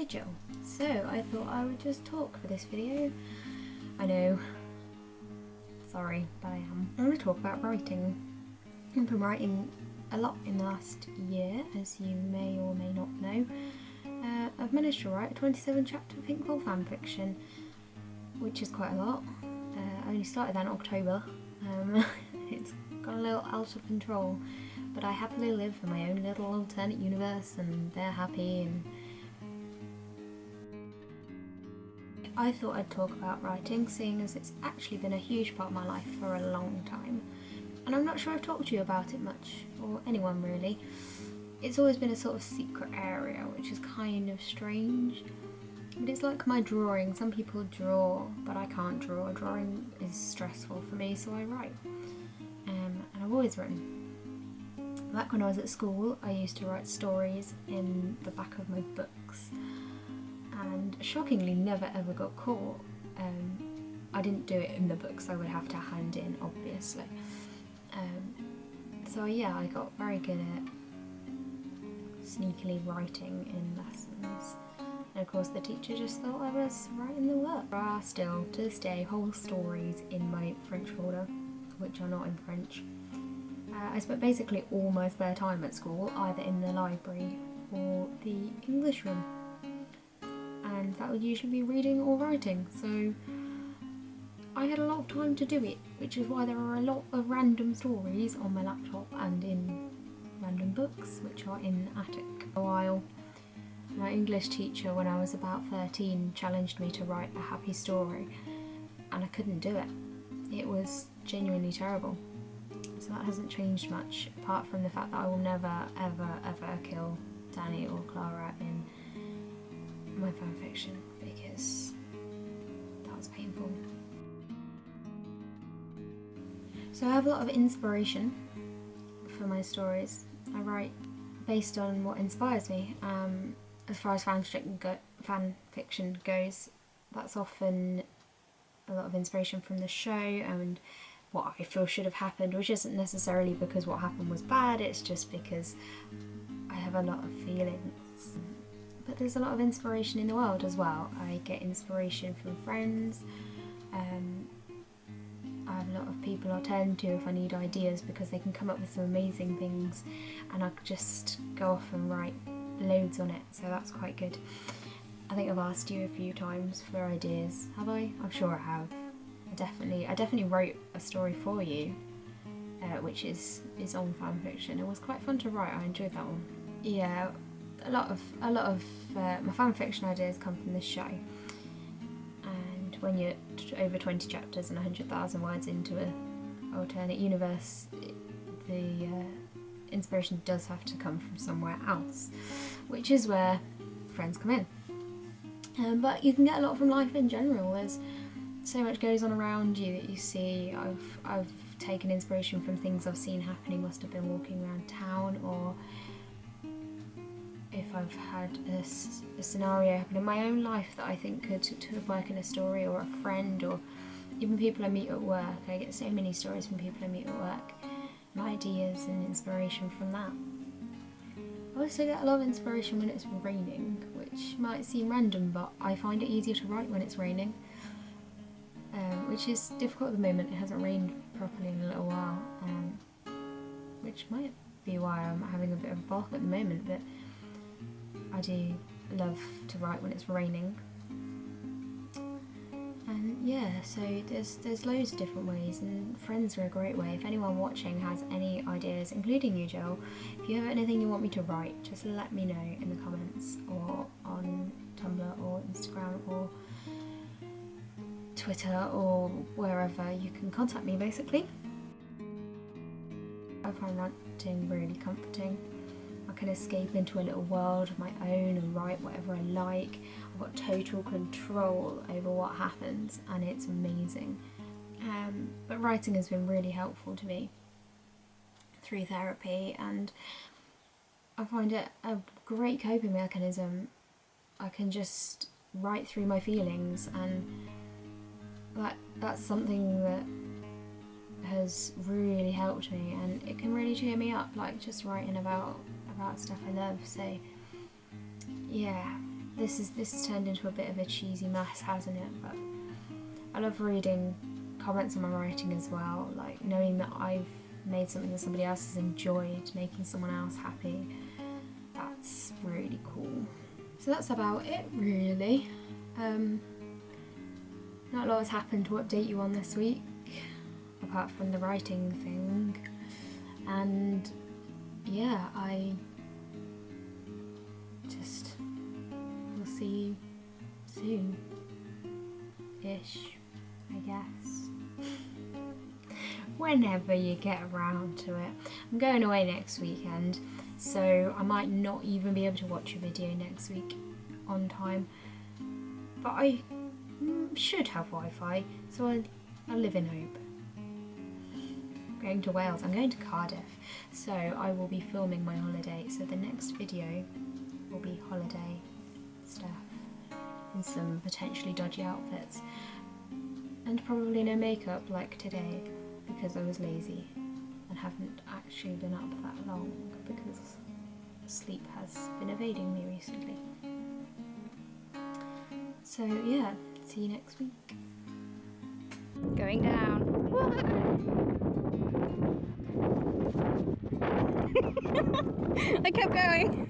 Hey Jill, so I thought I would just talk for this video. I know, sorry, but I am. I'm going to talk about writing. I've been writing a lot in the last year, as you may or may not know. I've managed to write a 27 chapter Pinkful fanfiction, which is quite a lot. I only started that in October. It's got a little out of control, but I happily live in my own little alternate universe and they're happy, and I thought I'd talk about writing, seeing as it's actually been a huge part of my life for a long time. And I'm not sure I've talked to you about it much, or anyone really. It's always been a sort of secret area, which is kind of strange. But it's like my drawing. Some people draw, but I can't draw. Drawing is stressful for me, so I write. And I've always written. Back when I was at school, I used to write stories in the back of my books. And shockingly never ever got caught. I didn't do it in the books, I would have to hand in, obviously. So yeah, I got very good at sneakily writing in lessons. And of course the teacher just thought I was writing the work. There are still, to this day, whole stories in my French folder, which are not in French. I spent basically all my spare time at school, either in the library or the English room. And that would usually be reading or writing, so I had a lot of time to do it, which is why there are a lot of random stories on my laptop and in random books, which are in the attic. For a while, my English teacher, when I was about 13, challenged me to write a happy story, and I couldn't do it. It was genuinely terrible. So that hasn't changed much, apart from the fact that I will never, ever, ever kill Danny or Clara in my fanfiction, because that was painful. So I have a lot of inspiration for my stories. I write based on what inspires me. As far as fanfiction goes, that's often a lot of inspiration from the show and what I feel should have happened, which isn't necessarily because what happened was bad, it's just because I have a lot of feelings. But there's a lot of inspiration in the world as well. I get inspiration from friends. I have a lot of people I turn to if I need ideas, because they can come up with some amazing things, and I could just go off and write loads on it, so that's quite good. I think I've asked you a few times for ideas. Have I? I'm sure I have. I definitely wrote a story for you, which is on fanfiction. It was quite fun to write. I enjoyed that one. Yeah, a lot of my fanfiction ideas come from this show. And when you're over 20 chapters and 100,000 words into an alternate universe, the inspiration does have to come from somewhere else, which is where friends come in. But you can get a lot from life in general. There's so much goes on around you that you see. I've taken inspiration from things I've seen happening. Must have been walking around town, or if I've had a scenario happen in my own life that I think could work in a story, or a friend, or even people I meet at work. I get so many stories from people I meet at work, and ideas and inspiration from that. I also get a lot of inspiration when it's raining, which might seem random, but I find it easier to write when it's raining, which is difficult at the moment. It hasn't rained properly in a little while, which might be why I'm having a bit of a block at the moment, but I do love to write when it's raining. And yeah, so there's loads of different ways, and friends are a great way. If anyone watching has any ideas, including you, Jill, if you have anything you want me to write, just let me know in the comments, or on Tumblr or Instagram or Twitter or wherever you can contact me, basically. I find writing really comforting. I can escape into a little world of my own and write whatever I like. I've got total control over what happens, and it's amazing. But writing has been really helpful to me through therapy, and I find it a great coping mechanism. I can just write through my feelings, and that's something that has really helped me, and it can really cheer me up, like just writing about stuff I love. So yeah, this has turned into a bit of a cheesy mess, hasn't it? But I love reading comments on my writing as well, like knowing that I've made something that somebody else has enjoyed, making someone else happy. That's really cool. So that's about it, really. Not a lot has happened to update you on this week, apart from the writing thing. And yeah, I just will see you soon-ish, I guess. Whenever you get around to it. I'm going away next weekend, so I might not even be able to watch a video next week on time. But I should have Wi-Fi, so I live in hope. I'm going to Wales. I'm going to Cardiff, so I will be filming my holiday. So the next video will be holiday stuff in some potentially dodgy outfits, and probably no makeup like today, because I was lazy and haven't actually been up that long because sleep has been evading me recently. So yeah, see you next week. Going down. I kept going.